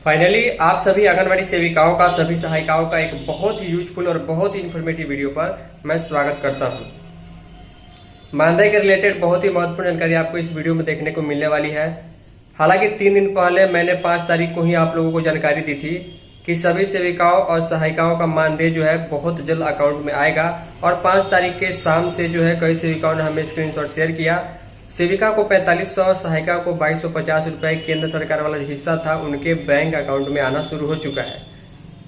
Finally आप सभी आंगनबाड़ी सेविकाओं का, सभी सहायिकाओं का एक बहुत ही यूजफुल और बहुत ही इन्फॉर्मेटिव वीडियो पर मैं स्वागत करता हूं। मानदेय के रिलेटेड बहुत ही महत्वपूर्ण जानकारी आपको इस वीडियो में देखने को मिलने वाली है। हालांकि 3 दिन पहले मैंने 5 तारीख को ही आप लोगों को जानकारी दी थी कि सभी सेविकाओं और सहायिकाओं का मानदेय जो है बहुत जल्द अकाउंट में आएगा और 5 तारीख के शाम से जो है कई सेविकाओं ने हमें स्क्रीनशॉट शेयर किया। सेविका को 4500, सहायिका को 2250 रुपए केंद्र सरकार वाला जो हिस्सा था उनके बैंक अकाउंट में आना शुरू हो चुका है।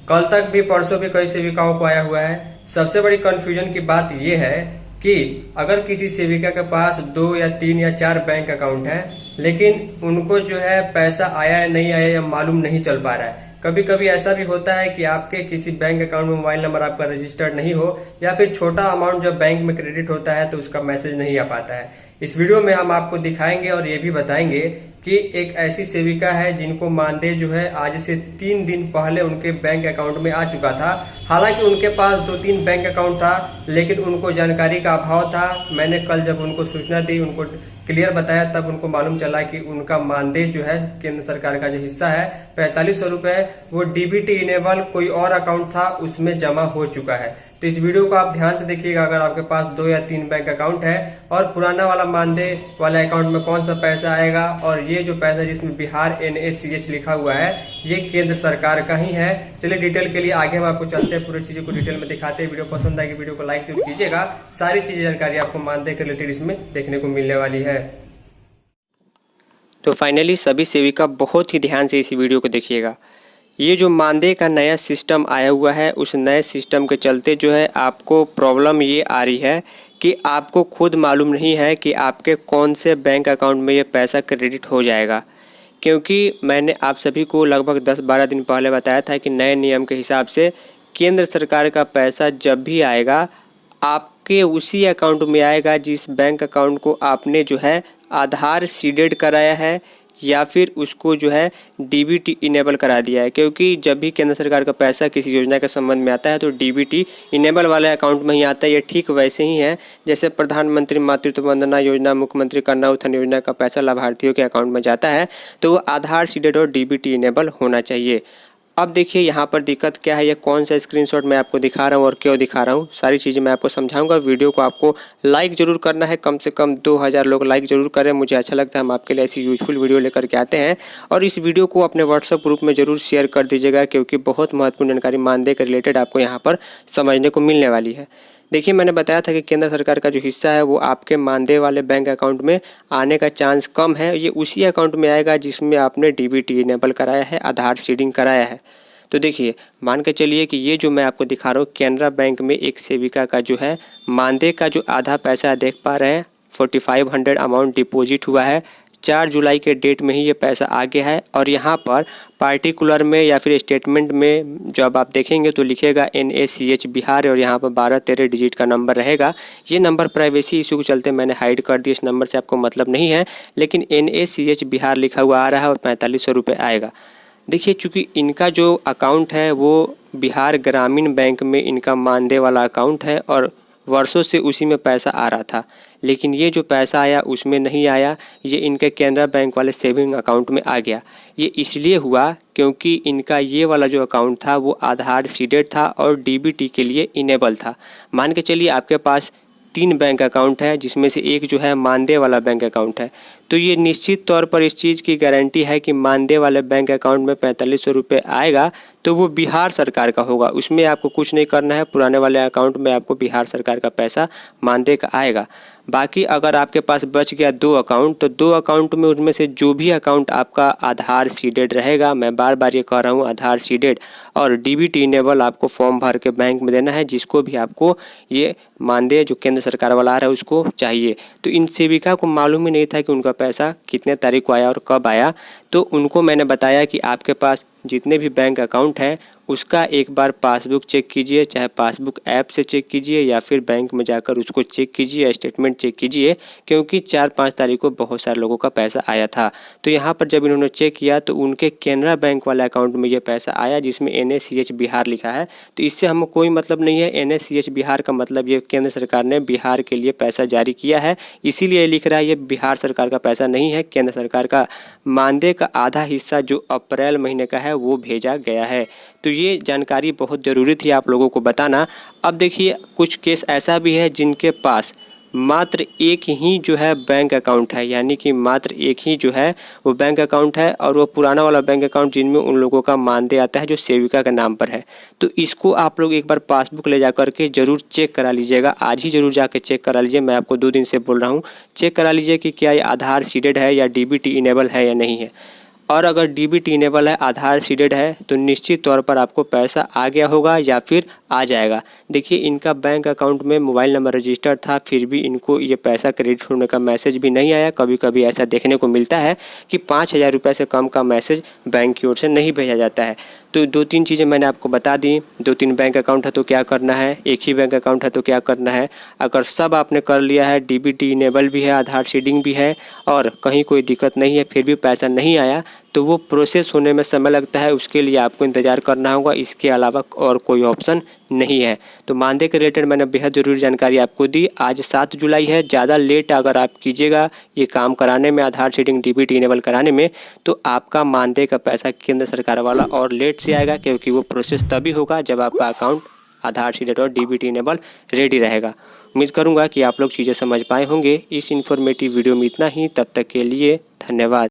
कल तक भी, परसों भी कई सेविकाओं को आया हुआ है। सबसे बड़ी कंफ्यूजन की बात यह है कि अगर किसी सेविका के पास 2 या 3 या 4 बैंक अकाउंट है लेकिन उनको जो है पैसा आया या नहीं आया या मालूम नहीं चल पा रहा है। कभी कभी ऐसा भी होता है कि आपके किसी बैंक अकाउंट में मोबाइल नंबर आपका रजिस्टर्ड नहीं हो या फिर छोटा अमाउंट जब बैंक में क्रेडिट होता है तो उसका मैसेज नहीं आ पाता है। इस वीडियो में हम आपको दिखाएंगे और ये भी बताएंगे कि एक ऐसी सेविका है जिनको मानदेय जो है आज से 3 दिन पहले उनके बैंक अकाउंट में आ चुका था। हालांकि उनके पास 2-3 बैंक अकाउंट था लेकिन उनको जानकारी का अभाव था। मैंने कल जब उनको सूचना दी, उनको क्लियर बताया, तब उनको मालूम चला कि उनका मानदेय जो है केंद्र सरकार का जो हिस्सा है 4500 रुपए, वो डीबीटी इनेबल कोई और अकाउंट था उसमें जमा हो चुका है। तो इस वीडियो को आप ध्यान से देखिएगा। अगर आपके पास 2 या 3 बैंक अकाउंट है और पुराना वाला मानदेय वाले अकाउंट में कौन सा पैसा आएगा, और ये जो पैसा जिसमें बिहार NACH लिखा हुआ है ये केंद्र सरकार का ही है। चलिए डिटेल के लिए आगे हम आपको चलते हैं, पूरी चीजों को डिटेल में दिखाते हैं। वीडियो पसंद आएगी वीडियो को लाइक जरूर कीजिएगा। सारी चीजें जानकारी आपको मानदेय के रिलेटेड इसमें देखने को मिलने वाली है। तो फाइनली सभी सेविका बहुत ही ध्यान से इस वीडियो को देखिएगा। ये जो मानदेय का नया सिस्टम आया हुआ है उस नए सिस्टम के चलते जो है आपको प्रॉब्लम ये आ रही है कि आपको खुद मालूम नहीं है कि आपके कौन से बैंक अकाउंट में ये पैसा क्रेडिट हो जाएगा। क्योंकि मैंने आप सभी को लगभग 10-12 दिन पहले बताया था कि नए नियम के हिसाब से केंद्र सरकार का पैसा जब भी आएगा आपके उसी अकाउंट में आएगा जिस बैंक अकाउंट को आपने जो है आधार सीडेड कराया है या फिर उसको जो है डीबीटी इनेबल करा दिया है। क्योंकि जब भी केंद्र सरकार का पैसा किसी योजना के संबंध में आता है तो डीबीटी इनेबल वाले अकाउंट में ही आता है। ये ठीक वैसे ही है जैसे प्रधानमंत्री मातृत्व वंदना योजना, मुख्यमंत्री कन्या उत्थान योजना का पैसा लाभार्थियों के अकाउंट में जाता है तो वो आधार सीडेड और डीबीटी इनेबल होना चाहिए। अब देखिए यहाँ पर दिक्कत क्या है, ये कौन सा स्क्रीनशॉट मैं आपको दिखा रहा हूँ और क्यों दिखा रहा हूँ, सारी चीज़ें मैं आपको समझाऊंगा। वीडियो को आपको लाइक जरूर करना है, कम से कम 2000 लोग लाइक जरूर करें। मुझे अच्छा लगता है, हम आपके लिए ऐसी यूजफुल वीडियो लेकर के आते हैं। और इस वीडियो को अपने व्हाट्सअप ग्रुप में जरूर शेयर कर दीजिएगा क्योंकि बहुत महत्वपूर्ण जानकारी मानदेय के रिलेटेड आपको यहाँ पर समझने को मिलने वाली है। देखिए मैंने बताया था कि केंद्र सरकार का जो हिस्सा है वो आपके मानदेय वाले बैंक अकाउंट में आने का चांस कम है। ये उसी अकाउंट में आएगा जिसमें आपने डीबीटी इनेबल कराया है, आधार सीडिंग कराया है। तो देखिए मान के चलिए कि ये जो मैं आपको दिखा रहा हूँ कैनरा बैंक में एक सेविका का जो है मानदेय का जो आधा पैसा देख पा रहे हैं 4500 अमाउंट डिपॉजिट हुआ है। 4 जुलाई के डेट में ही ये पैसा आ गया है। और यहाँ पर पार्टिकुलर में या फिर स्टेटमेंट में जब आप देखेंगे तो लिखेगा NACH बिहार और यहाँ पर 12-13 डिजिट का नंबर रहेगा। ये नंबर प्राइवेसी इशू के चलते मैंने हाइड कर दिया, इस नंबर से आपको मतलब नहीं है, लेकिन NACH बिहार लिखा हुआ आ रहा है और 4500 रुपये आएगा। देखिए चूँकि इनका जो अकाउंट है वो बिहार ग्रामीण बैंक में इनका मानदेय वाला अकाउंट है और वर्षों से उसी में पैसा आ रहा था, लेकिन ये जो पैसा आया उसमें नहीं आया, ये इनके केनरा बैंक वाले सेविंग अकाउंट में आ गया। ये इसलिए हुआ क्योंकि इनका ये वाला जो अकाउंट था वो आधार सीडेड था और डीबीटी के लिए इनेबल था। मान के चलिए आपके पास 3 बैंक अकाउंट है जिसमें से एक जो है मानदेय वाला बैंक अकाउंट है, तो ये निश्चित तौर पर इस चीज़ की गारंटी है कि मानदेय वाले बैंक अकाउंट में 4500 रुपये आएगा तो वो बिहार सरकार का होगा। उसमें आपको कुछ नहीं करना है, पुराने वाले अकाउंट में आपको बिहार सरकार का पैसा मानदेय का आएगा। बाकी अगर आपके पास बच गया 2 अकाउंट तो 2 अकाउंट में उनमें से जो भी अकाउंट आपका आधार सीडेड रहेगा, मैं बार बार ये कह रहा हूँ आधार सीडेड और डीबीटी इनेबल आपको फॉर्म भर के बैंक में देना है, जिसको भी आपको ये मानदेय जो केंद्र सरकार वाला आ रहा है उसको चाहिए। तो इन सेविका को मालूम ही नहीं था कि उनका पैसा कितने तारीख को आया और कब आया, तो उनको मैंने बताया कि आपके पास जितने भी बैंक अकाउंट हैं उसका एक बार पासबुक चेक कीजिए, चाहे पासबुक ऐप से चेक कीजिए या फिर बैंक में जाकर उसको चेक कीजिए, स्टेटमेंट चेक कीजिए, क्योंकि 4-5 तारीख को बहुत सारे लोगों का पैसा आया था। तो यहाँ पर जब इन्होंने चेक किया तो उनके केनरा बैंक वाले अकाउंट में ये पैसा आया जिसमें NACH बिहार लिखा है। तो इससे हमको कोई मतलब नहीं है, NACH बिहार का मतलब ये केंद्र सरकार ने बिहार के लिए पैसा जारी किया है, इसीलिए लिख रहा है ये बिहार सरकार का पैसा नहीं है। केंद्र सरकार का मानदेय का आधा हिस्सा जो अप्रैल महीने का है है वो भेजा गया है। तो ये जानकारी बहुत ज़रूरी थी आप लोगों को बताना। अब देखिए कुछ केस ऐसा भी है जिनके पास मात्र एक ही जो है बैंक अकाउंट है, यानी कि मात्र एक ही जो है वो बैंक अकाउंट है और वो पुराना वाला बैंक अकाउंट जिनमें उन लोगों का मानदेय आता है जो सेविका के नाम पर है। तो इसको आप लोग एक बार पासबुक ले जा करके ज़रूर चेक करा लीजिएगा, आज ही ज़रूर जाके चेक करा लीजिए। मैं आपको 2 दिन से बोल रहा हूँ, चेक करा लीजिए कि क्या ये आधार सीडेड है या डीबीटी इनेबल है या नहीं है। और अगर डीबीटी इनेबल है, आधार सीडेड है, तो निश्चित तौर पर आपको पैसा आ गया होगा या फिर आ जाएगा। देखिए इनका बैंक अकाउंट में मोबाइल नंबर रजिस्टर्ड था, फिर भी इनको ये पैसा क्रेडिट होने का मैसेज भी नहीं आया। कभी कभी ऐसा देखने को मिलता है कि 5,000 रुपये से कम का मैसेज बैंक की ओर से नहीं भेजा जाता है। तो 2-3 चीज़ें मैंने आपको बता दी। 2-3 बैंक अकाउंट है तो क्या करना है, एक ही बैंक अकाउंट है तो क्या करना है। अगर सब आपने कर लिया है, डीबीटी इनेबल भी है, आधार सीडिंग भी है और कहीं कोई दिक्कत नहीं है, फिर भी पैसा नहीं आया, तो वो प्रोसेस होने में समय लगता है, उसके लिए आपको इंतज़ार करना होगा। इसके अलावा और कोई ऑप्शन नहीं है। तो मानदेय के रिलेटेड मैंने बेहद ज़रूरी जानकारी आपको दी। आज 7 जुलाई है, ज़्यादा लेट अगर आप कीजिएगा ये काम कराने में, आधार सीडिंग डीबीटी इनेबल कराने में, तो आपका मानदेय का पैसा केंद्र सरकार वाला और लेट से आएगा, क्योंकि वो प्रोसेस तभी होगा जब आपका अकाउंट आधार सीडेड और डीबीटी इनेबल रेडी रहेगा। उम्मीद करूँगा कि आप लोग चीज़ें समझ पाए होंगे। इस इन्फॉर्मेटिव वीडियो में इतना ही। तब तक के लिए धन्यवाद।